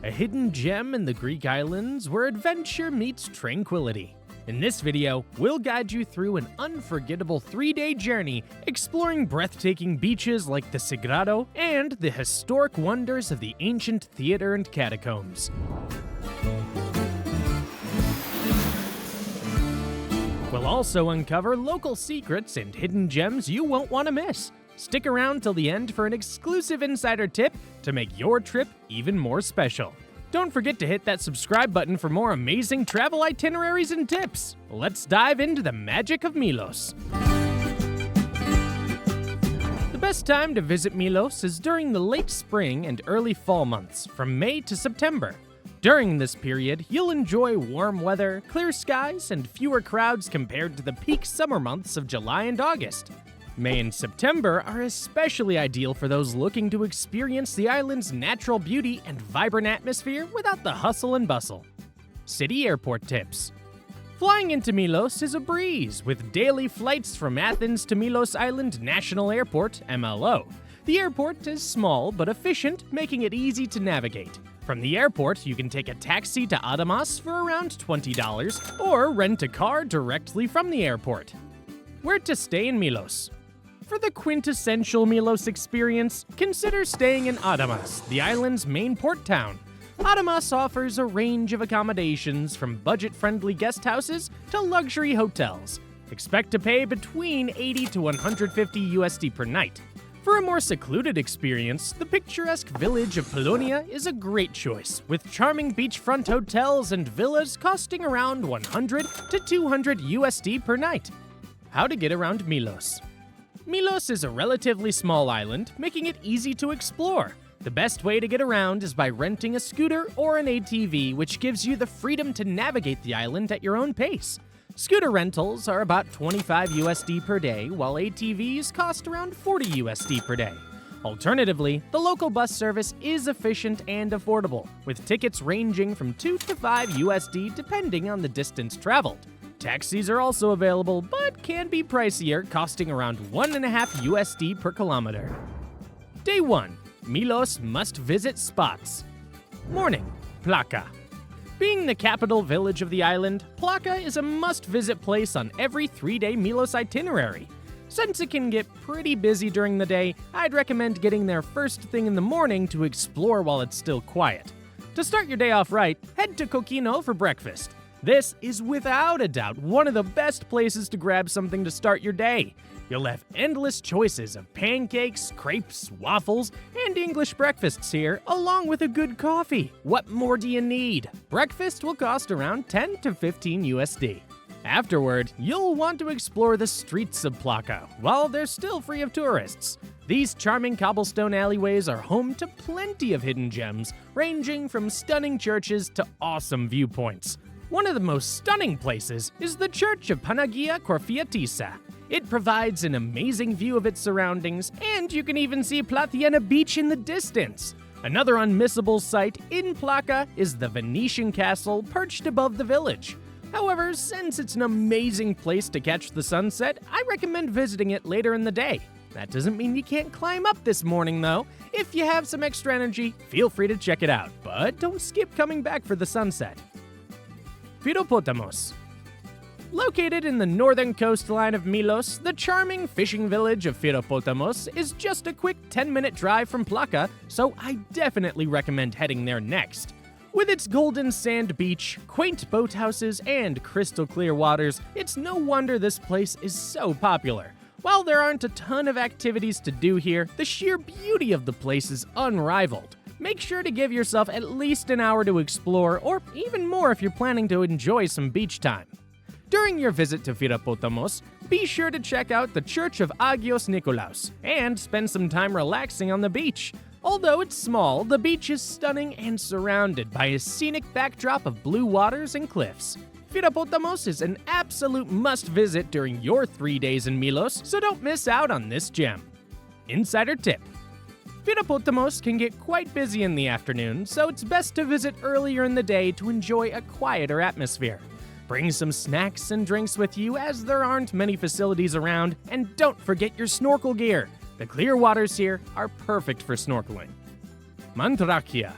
a hidden gem in the Greek islands where adventure meets tranquility. In this video, we'll guide you through an unforgettable 3-day journey exploring breathtaking beaches like the Sagrado and the historic wonders of the ancient theater and catacombs. We'll also uncover local secrets and hidden gems you won't want to miss. Stick around till the end for an exclusive insider tip to make your trip even more special. Don't forget to hit that subscribe button for more amazing travel itineraries and tips. Let's dive into the magic of Milos. The best time to visit Milos is during the late spring and early fall months, from May to September. During this period, you'll enjoy warm weather, clear skies, and fewer crowds compared to the peak summer months of July and August. May and September are especially ideal for those looking to experience the island's natural beauty and vibrant atmosphere without the hustle and bustle. City airport tips. Flying into Milos is a breeze, with daily flights from Athens to Milos Island National Airport, MLO. The airport is small but efficient, making it easy to navigate. From the airport, you can take a taxi to Adamas for around $20, or rent a car directly from the airport. Where to stay in Milos? For the quintessential Milos experience, consider staying in Adamas, the island's main port town. Adamas offers a range of accommodations from budget-friendly guest houses to luxury hotels. Expect to pay between $80 to $150 USD per night. For a more secluded experience, the picturesque village of Pollonia is a great choice, with charming beachfront hotels and villas costing around $100 to $200 USD per night. How to get around Milos. Milos is a relatively small island, making it easy to explore. The best way to get around is by renting a scooter or an ATV, which gives you the freedom to navigate the island at your own pace. Scooter rentals are about $25 USD per day, while ATVs cost around $40 USD per day. Alternatively, the local bus service is efficient and affordable, with tickets ranging from $2 to $5 USD depending on the distance traveled. Taxis are also available, but can be pricier, costing around $1.5 USD per kilometer. Day 1. Milos must-visit spots. Morning. Plaka. Being the capital village of the island, Plaka is a must-visit place on every 3-day Milos itinerary. Since it can get pretty busy during the day, I'd recommend getting there first thing in the morning to explore while it's still quiet. To start your day off right, head to Kokino for breakfast. This is without a doubt one of the best places to grab something to start your day. You'll have endless choices of pancakes, crepes, waffles, and English breakfasts here, along with a good coffee. What more do you need? Breakfast will cost around $10 to $15 USD. Afterward, you'll want to explore the streets of Plaka, while they're still free of tourists. These charming cobblestone alleyways are home to plenty of hidden gems, ranging from stunning churches to awesome viewpoints. One of the most stunning places is the Church of Panagia Korfiatisa. It provides an amazing view of its surroundings, and you can even see Platiana Beach in the distance. Another unmissable sight in Plaka is the Venetian castle perched above the village. However, since it's an amazing place to catch the sunset, I recommend visiting it later in the day. That doesn't mean you can't climb up this morning, though. If you have some extra energy, feel free to check it out, but don't skip coming back for the sunset. Firopotamos. Located in the northern coastline of Milos, the charming fishing village of Firopotamos is just a quick 10-minute drive from Plaka, so I definitely recommend heading there next. With its golden sand beach, quaint boathouses, and crystal clear waters, it's no wonder this place is so popular. While there aren't a ton of activities to do here, the sheer beauty of the place is unrivaled. Make sure to give yourself at least an hour to explore, or even more if you're planning to enjoy some beach time. During your visit to Firopotamos, be sure to check out the Church of Agios Nikolaos and spend some time relaxing on the beach. Although it's small, the beach is stunning and surrounded by a scenic backdrop of blue waters and cliffs. Firopotamos is an absolute must-visit during your 3 days in Milos, so don't miss out on this gem. Insider tip. Firopotamos can get quite busy in the afternoon, so it's best to visit earlier in the day to enjoy a quieter atmosphere. Bring some snacks and drinks with you as there aren't many facilities around, and don't forget your snorkel gear. The clear waters here are perfect for snorkeling. Mandrakia.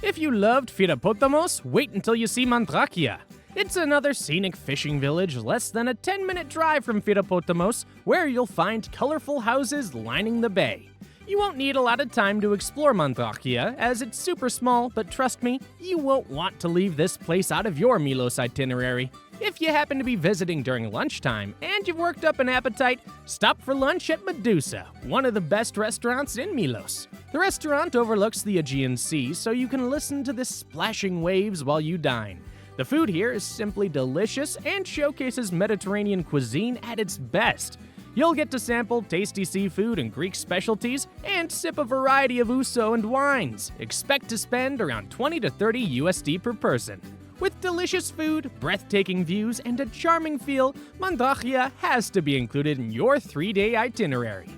If you loved Firopotamos, wait until you see Mandrakia. It's another scenic fishing village less than a 10-minute drive from Firopotamos, where you'll find colorful houses lining the bay. You won't need a lot of time to explore Mandrakia, as it's super small, but trust me, you won't want to leave this place out of your Milos itinerary. If you happen to be visiting during lunchtime and you've worked up an appetite, stop for lunch at Medusa, one of the best restaurants in Milos. The restaurant overlooks the Aegean Sea, so you can listen to the splashing waves while you dine. The food here is simply delicious and showcases Mediterranean cuisine at its best. You'll get to sample tasty seafood and Greek specialties and sip a variety of ouzo and wines. Expect to spend around 20 to 30 USD per person. With delicious food, breathtaking views, and a charming feel, Mandrakia has to be included in your 3-day itinerary.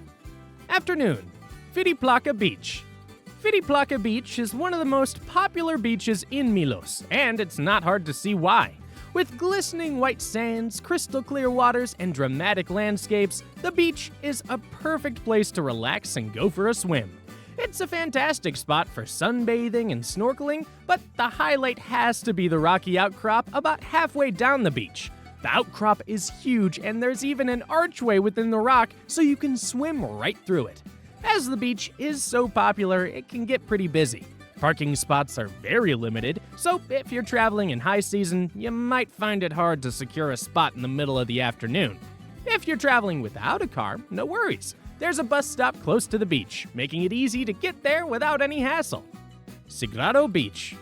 Afternoon, Fyriplaka Beach. Fyriplaka Beach is one of the most popular beaches in Milos, and it's not hard to see why. With glistening white sands, crystal clear waters, and dramatic landscapes, the beach is a perfect place to relax and go for a swim. It's a fantastic spot for sunbathing and snorkeling, but the highlight has to be the rocky outcrop about halfway down the beach. The outcrop is huge, and there's even an archway within the rock so you can swim right through it. As the beach is so popular, it can get pretty busy. Parking spots are very limited, so if you're traveling in high season, you might find it hard to secure a spot in the middle of the afternoon. If you're traveling without a car, no worries. There's a bus stop close to the beach, making it easy to get there without any hassle. Sagrado Beach.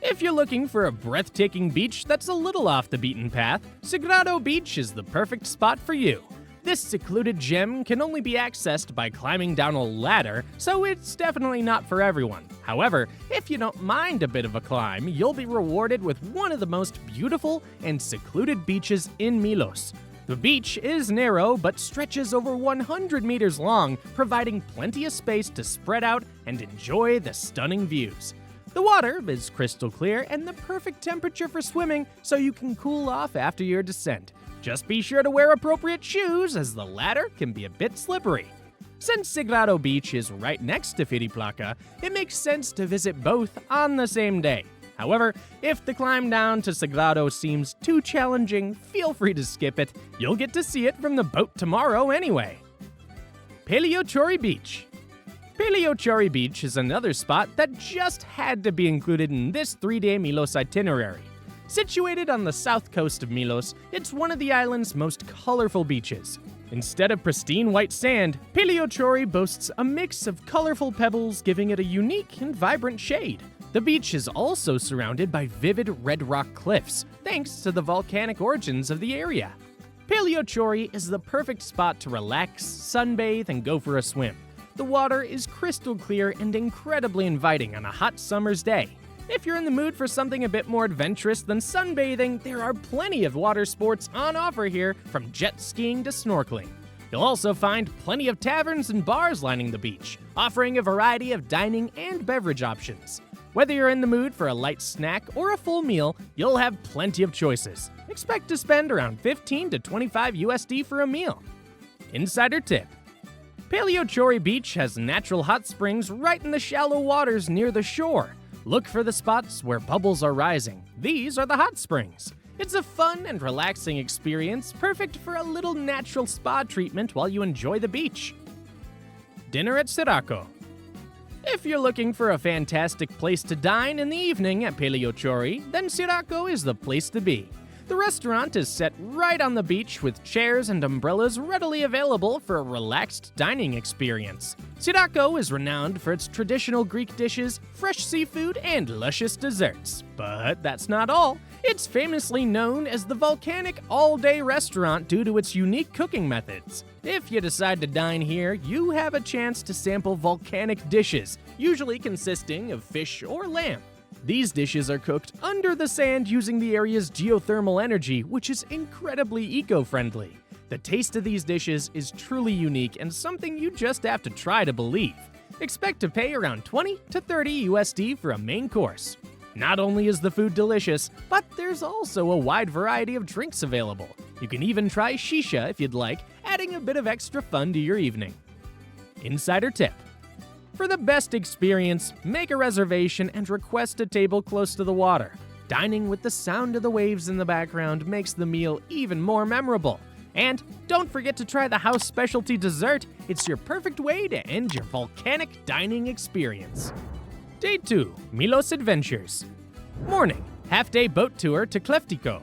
If you're looking for a breathtaking beach that's a little off the beaten path, Sagrado Beach is the perfect spot for you. This secluded gem can only be accessed by climbing down a ladder, so it's definitely not for everyone. However, if you don't mind a bit of a climb, you'll be rewarded with one of the most beautiful and secluded beaches in Milos. The beach is narrow but stretches over 100 meters long, providing plenty of space to spread out and enjoy the stunning views. The water is crystal clear and the perfect temperature for swimming, so you can cool off after your descent. Just be sure to wear appropriate shoes, as the ladder can be a bit slippery. Since Sagrado Beach is right next to Fyriplaka, it makes sense to visit both on the same day. However, if the climb down to Sagrado seems too challenging, feel free to skip it. You'll get to see it from the boat tomorrow anyway. Paleochori Beach. Paleochori Beach is another spot that just had to be included in this 3-day Milos itinerary. Situated on the south coast of Milos, it's one of the island's most colorful beaches. Instead of pristine white sand, Paleochori boasts a mix of colorful pebbles, giving it a unique and vibrant shade. The beach is also surrounded by vivid red rock cliffs, thanks to the volcanic origins of the area. Paleochori is the perfect spot to relax, sunbathe, and go for a swim. The water is crystal clear and incredibly inviting on a hot summer's day. If you're in the mood for something a bit more adventurous than sunbathing, there are plenty of water sports on offer here, from jet skiing to snorkeling. You'll also find plenty of taverns and bars lining the beach, offering a variety of dining and beverage options. Whether you're in the mood for a light snack or a full meal, you'll have plenty of choices. Expect to spend around 15 to 25 USD for a meal. Insider tip. Paleochori Beach has natural hot springs right in the shallow waters near the shore. Look for the spots where bubbles are rising. These are the hot springs. It's a fun and relaxing experience, perfect for a little natural spa treatment while you enjoy the beach. Dinner at Sirako. If you're looking for a fantastic place to dine in the evening at Paleochori, then Sirako is the place to be. The restaurant is set right on the beach with chairs and umbrellas readily available for a relaxed dining experience. Sirako is renowned for its traditional Greek dishes, fresh seafood, and luscious desserts. But that's not all. It's famously known as the volcanic all-day restaurant due to its unique cooking methods. If you decide to dine here, you have a chance to sample volcanic dishes, usually consisting of fish or lamb. These dishes are cooked under the sand using the area's geothermal energy, which is incredibly eco-friendly. The taste of these dishes is truly unique and something you just have to try to believe. Expect to pay around 20 to 30 USD for a main course. Not only is the food delicious, but there's also a wide variety of drinks available. You can even try shisha if you'd like, adding a bit of extra fun to your evening. Insider tip. For the best experience, make a reservation and request a table close to the water. Dining with the sound of the waves in the background makes the meal even more memorable. And don't forget to try the house specialty dessert. It's your perfect way to end your volcanic dining experience. Day 2, Milos Adventures. Morning, half-day boat tour to Kleftiko.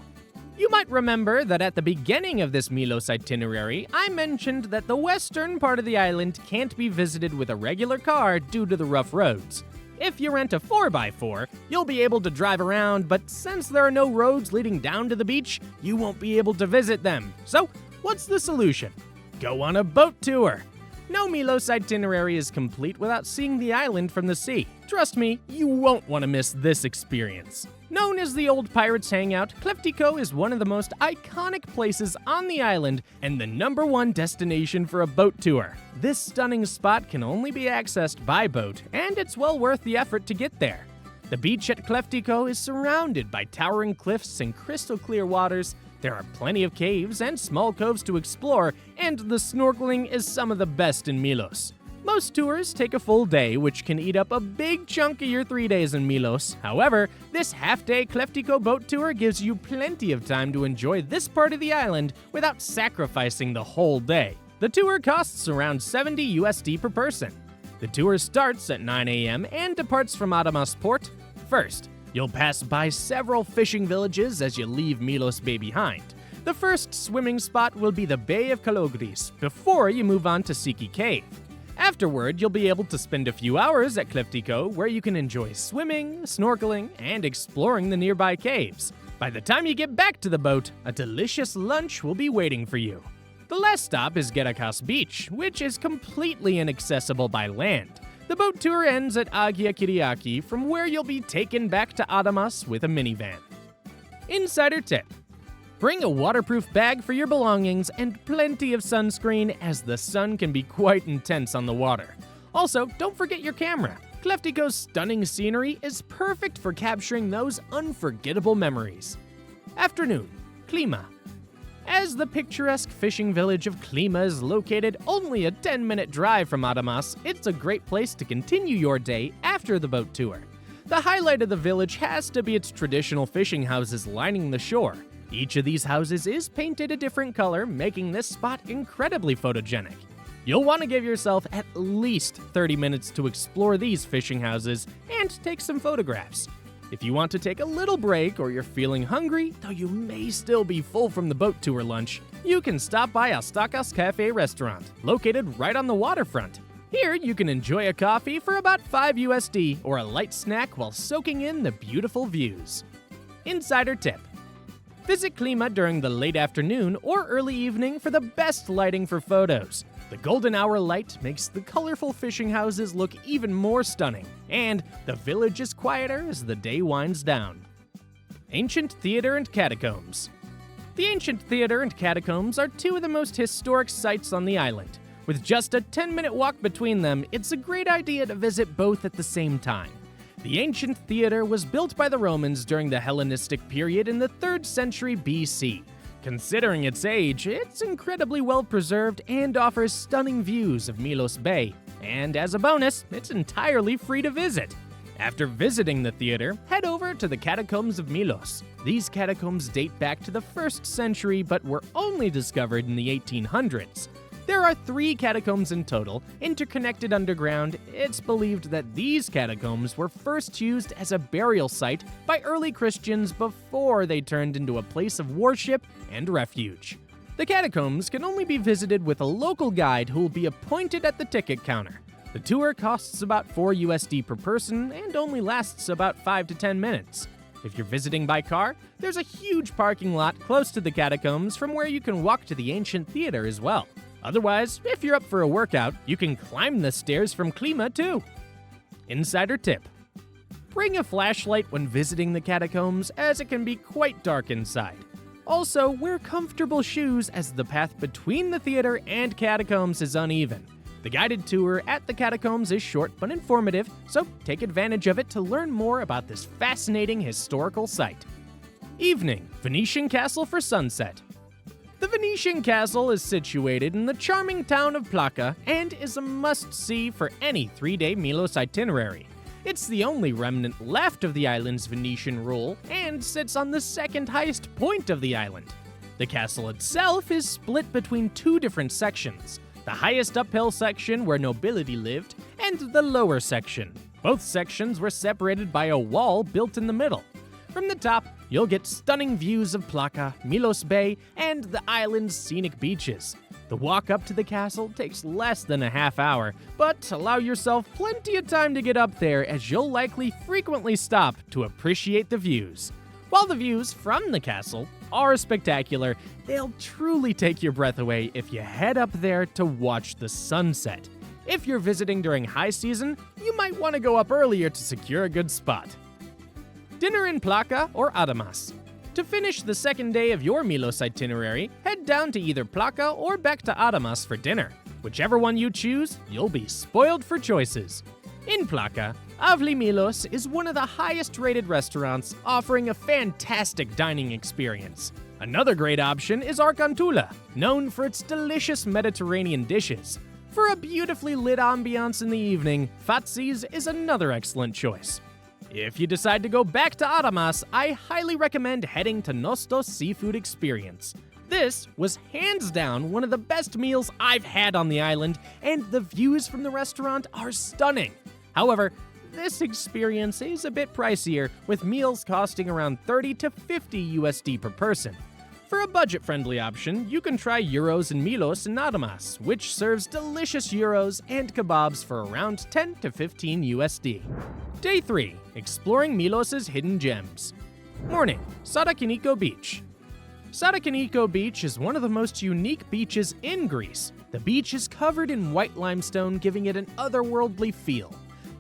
You might remember that at the beginning of this Milos itinerary, I mentioned that the western part of the island can't be visited with a regular car due to the rough roads. If you rent a 4x4, you'll be able to drive around, but since there are no roads leading down to the beach, you won't be able to visit them. So, what's the solution? Go on a boat tour! No Milos itinerary is complete without seeing the island from the sea. Trust me, you won't want to miss this experience. Known as the old pirates' hangout, Kleftiko is one of the most iconic places on the island and the #1 destination for a boat tour. This stunning spot can only be accessed by boat, and it's well worth the effort to get there. The beach at Kleftiko is surrounded by towering cliffs and crystal clear waters. There are plenty of caves and small coves to explore, and the snorkeling is some of the best in Milos. Most tours take a full day, which can eat up a big chunk of your 3 days in Milos. However, this half-day Kleftiko boat tour gives you plenty of time to enjoy this part of the island without sacrificing the whole day. The tour costs around $70 per person. The tour starts at 9 a.m. and departs from Adamas Port. First, you'll pass by several fishing villages as you leave Milos Bay behind. The first swimming spot will be the Bay of Kalogris, before you move on to Siki Cave. Afterward, you'll be able to spend a few hours at Kleftiko, where you can enjoy swimming, snorkeling, and exploring the nearby caves. By the time you get back to the boat, a delicious lunch will be waiting for you. The last stop is Gerakas Beach, which is completely inaccessible by land. The boat tour ends at Agia Kiriaki, from where you'll be taken back to Adamas with a minivan. Insider tip: bring a waterproof bag for your belongings and plenty of sunscreen, as the sun can be quite intense on the water. Also, don't forget your camera. Kleftiko's stunning scenery is perfect for capturing those unforgettable memories. Afternoon, Klima. As the picturesque fishing village of Klima is located only a 10-minute drive from Adamas, it's a great place to continue your day after the boat tour. The highlight of the village has to be its traditional fishing houses lining the shore. Each of these houses is painted a different color, making this spot incredibly photogenic. You'll want to give yourself at least 30 minutes to explore these fishing houses and take some photographs. If you want to take a little break or you're feeling hungry, though you may still be full from the boat tour lunch, you can stop by Astakas Cafe restaurant, located right on the waterfront. Here, you can enjoy a coffee for about $5 or a light snack while soaking in the beautiful views. Insider tip: visit Klima during the late afternoon or early evening for the best lighting for photos. The golden hour light makes the colorful fishing houses look even more stunning, and the village is quieter as the day winds down. Ancient Theater and Catacombs. The Ancient Theater and Catacombs are two of the most historic sites on the island. With just a 10-minute walk between them, it's a great idea to visit both at the same time. The Ancient Theater was built by the Romans during the Hellenistic period in the 3rd century BC. Considering its age, it's incredibly well preserved and offers stunning views of Milos Bay. And as a bonus, it's entirely free to visit. After visiting the theater, head over to the Catacombs of Milos. These catacombs date back to the 1st century but were only discovered in the 1800s. There are 3 catacombs in total, interconnected underground. It's believed that these catacombs were first used as a burial site by early Christians before they turned into a place of worship and refuge. The catacombs can only be visited with a local guide who will be appointed at the ticket counter. The tour costs about $4 per person and only lasts about 5 to 10 minutes. If you're visiting by car, there's a huge parking lot close to the catacombs from where you can walk to the ancient theater as well. Otherwise, if you're up for a workout, you can climb the stairs from Klima too. Insider tip: bring a flashlight when visiting the catacombs, as it can be quite dark inside. Also, wear comfortable shoes, as the path between the theater and catacombs is uneven. The guided tour at the catacombs is short but informative, so take advantage of it to learn more about this fascinating historical site. Evening, Venetian Castle for sunset. The Venetian castle is situated in the charming town of Plaka and is a must-see for any 3-day Milos itinerary. It's the only remnant left of the island's Venetian rule and sits on the second highest point of the island. The castle itself is split between two different sections, the highest uphill section where nobility lived and the lower section. Both sections were separated by a wall built in the middle. From the top, you'll get stunning views of Plaka, Milos Bay, and the island's scenic beaches. The walk up to the castle takes less than a half hour, but allow yourself plenty of time to get up there as you'll likely frequently stop to appreciate the views. While the views from the castle are spectacular, they'll truly take your breath away if you head up there to watch the sunset. If you're visiting during high season, you might want to go up earlier to secure a good spot. Dinner in Plaka or Adamas. To finish the second day of your Milos itinerary, head down to either Plaka or back to Adamas for dinner. Whichever one you choose, you'll be spoiled for choices. In Plaka, Avli Milos is one of the highest rated restaurants, offering a fantastic dining experience. Another great option is Arcantula, known for its delicious Mediterranean dishes. For a beautifully lit ambiance in the evening, Fatsi's is another excellent choice. If you decide to go back to Adamas, I highly recommend heading to Nostos Seafood Experience. This was hands down one of the best meals I've had on the island, and the views from the restaurant are stunning. However, this experience is a bit pricier, with meals costing around 30 to 50 USD per person. For a budget-friendly option, you can try Euros and Milos in Adamas, which serves delicious Euros and kebabs for around 10 to 15 USD. Day 3. Exploring Milos's hidden gems. Morning. Sarakiniko Beach. Sarakiniko Beach is one of the most unique beaches in Greece. The beach is covered in white limestone, giving it an otherworldly feel.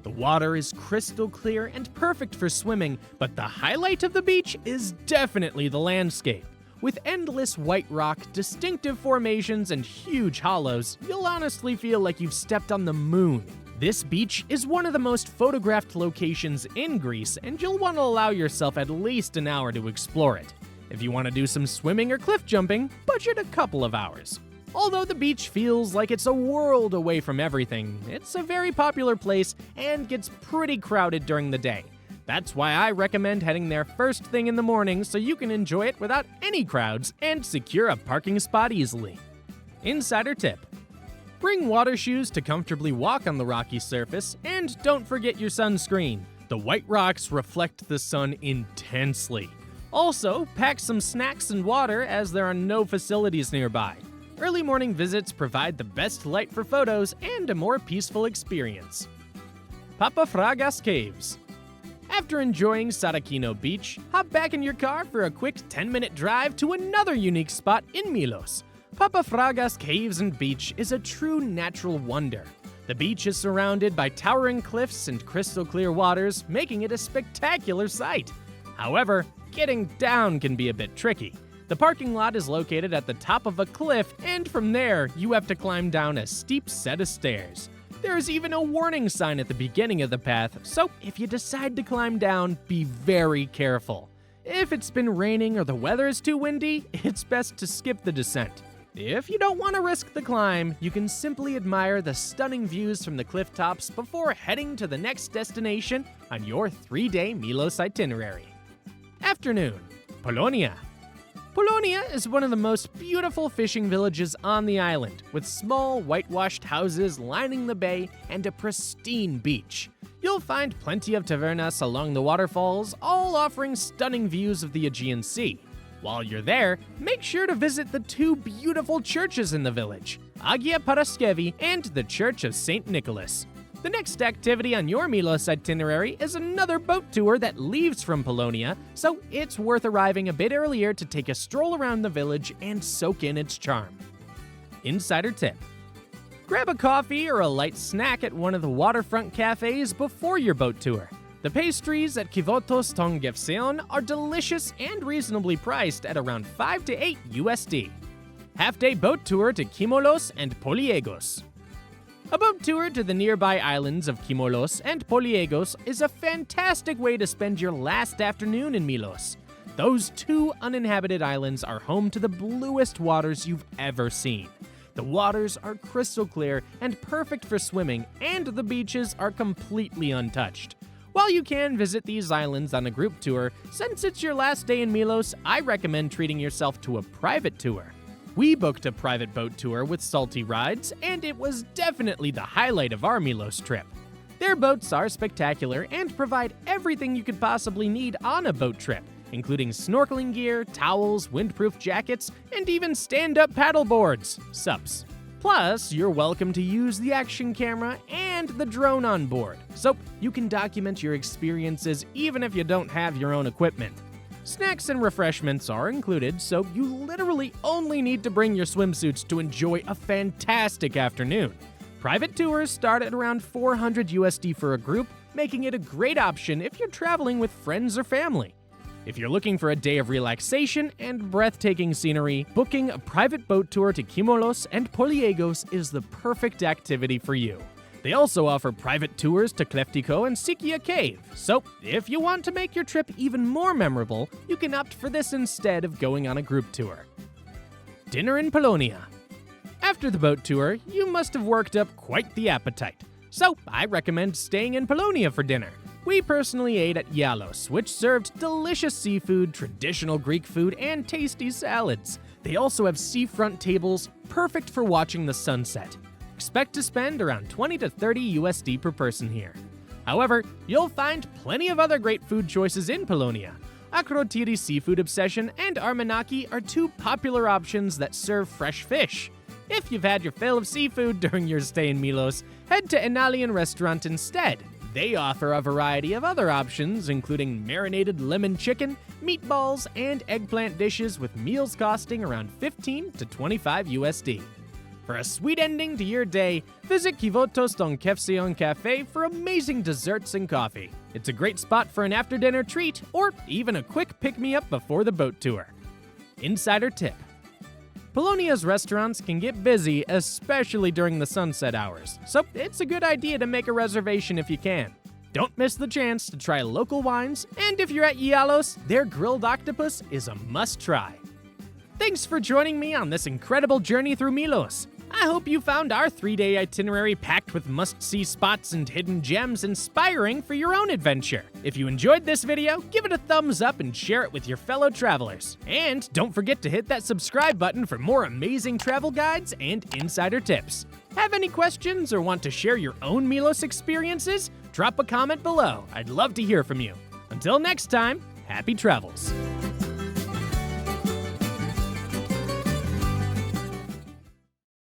The water is crystal clear and perfect for swimming, but the highlight of the beach is definitely the landscape. With endless white rock, distinctive formations, and huge hollows, you'll honestly feel like you've stepped on the moon. This beach is one of the most photographed locations in Greece, and you'll want to allow yourself at least an hour to explore it. If you want to do some swimming or cliff jumping, budget a couple of hours. Although the beach feels like it's a world away from everything, it's a very popular place and gets pretty crowded during the day. That's why I recommend heading there first thing in the morning so you can enjoy it without any crowds and secure a parking spot easily. Insider tip: bring water shoes to comfortably walk on the rocky surface, and don't forget your sunscreen. The white rocks reflect the sun intensely. Also, pack some snacks and water as there are no facilities nearby. Early morning visits provide the best light for photos and a more peaceful experience. Papafragas Caves. After enjoying Sarakiniko Beach, hop back in your car for a quick 10-minute drive to another unique spot in Milos. Papafragas Caves and Beach is a true natural wonder. The beach is surrounded by towering cliffs and crystal clear waters, making it a spectacular sight. However, getting down can be a bit tricky. The parking lot is located at the top of a cliff, and from there, you have to climb down a steep set of stairs. There is even a warning sign at the beginning of the path, so if you decide to climb down, be very careful. If it's been raining or the weather is too windy, it's best to skip the descent. If you don't want to risk the climb, you can simply admire the stunning views from the cliff tops before heading to the next destination on your 3-day Milos itinerary. Afternoon. Pollonia. Pollonia is one of the most beautiful fishing villages on the island, with small whitewashed houses lining the bay and a pristine beach. You'll find plenty of tavernas along the waterfalls, all offering stunning views of the Aegean Sea. While you're there, make sure to visit the two beautiful churches in the village, Agia Paraskevi and the Church of St. Nicholas. The next activity on your Milos itinerary is another boat tour that leaves from Pollonia, so it's worth arriving a bit earlier to take a stroll around the village and soak in its charm. Insider tip: grab a coffee or a light snack at one of the waterfront cafes before your boat tour. The pastries at Kivotos Tongefseon are delicious and reasonably priced at around 5 to 8 USD. Half-day boat tour to Kimolos and Poliegos. A boat tour to the nearby islands of Kimolos and Poliegos is a fantastic way to spend your last afternoon in Milos. Those 2 uninhabited islands are home to the bluest waters you've ever seen. The waters are crystal clear and perfect for swimming, and the beaches are completely untouched. While you can visit these islands on a group tour, since it's your last day in Milos, I recommend treating yourself to a private tour. We booked a private boat tour with salty rides, and it was definitely the highlight of our Milos trip. Their boats are spectacular and provide everything you could possibly need on a boat trip, including snorkeling gear, towels, windproof jackets, and even stand-up paddleboards, SUPs. Plus, you're welcome to use the action camera and the drone on board, so you can document your experiences even if you don't have your own equipment. Snacks and refreshments are included, so you literally only need to bring your swimsuits to enjoy a fantastic afternoon. Private tours start at around $400 USD for a group, making it a great option if you're traveling with friends or family. If you're looking for a day of relaxation and breathtaking scenery, booking a private boat tour to Kimolos and Poliegos is the perfect activity for you. They also offer private tours to Kleftiko and Sikia Cave, so if you want to make your trip even more memorable, you can opt for this instead of going on a group tour. Dinner in Pollonia. After the boat tour, you must have worked up quite the appetite, so I recommend staying in Pollonia for dinner. We personally ate at Yalos, which served delicious seafood, traditional Greek food, and tasty salads. They also have seafront tables, perfect for watching the sunset. Expect to spend around 20 to 30 USD per person here. However, you'll find plenty of other great food choices in Pollonia. Akrotiri Seafood Obsession and Armanaki are 2 popular options that serve fresh fish. If you've had your fill of seafood during your stay in Milos, head to Enalian Restaurant instead. They offer a variety of other options, including marinated lemon chicken, meatballs, and eggplant dishes with meals costing around 15 to 25 USD. For a sweet ending to your day, visit Kivotos Don Kefseon Cafe for amazing desserts and coffee. It's a great spot for an after-dinner treat, or even a quick pick-me-up before the boat tour. Insider tip. Pollonia's restaurants can get busy, especially during the sunset hours, so it's a good idea to make a reservation if you can. Don't miss the chance to try local wines, and if you're at Yalos, their grilled octopus is a must-try. Thanks for joining me on this incredible journey through Milos. I hope you found our 3-day itinerary packed with must-see spots and hidden gems inspiring for your own adventure. If you enjoyed this video, give it a thumbs up and share it with your fellow travelers. And don't forget to hit that subscribe button for more amazing travel guides and insider tips. Have any questions or want to share your own Milos experiences? Drop a comment below. I'd love to hear from you. Until next time, happy travels.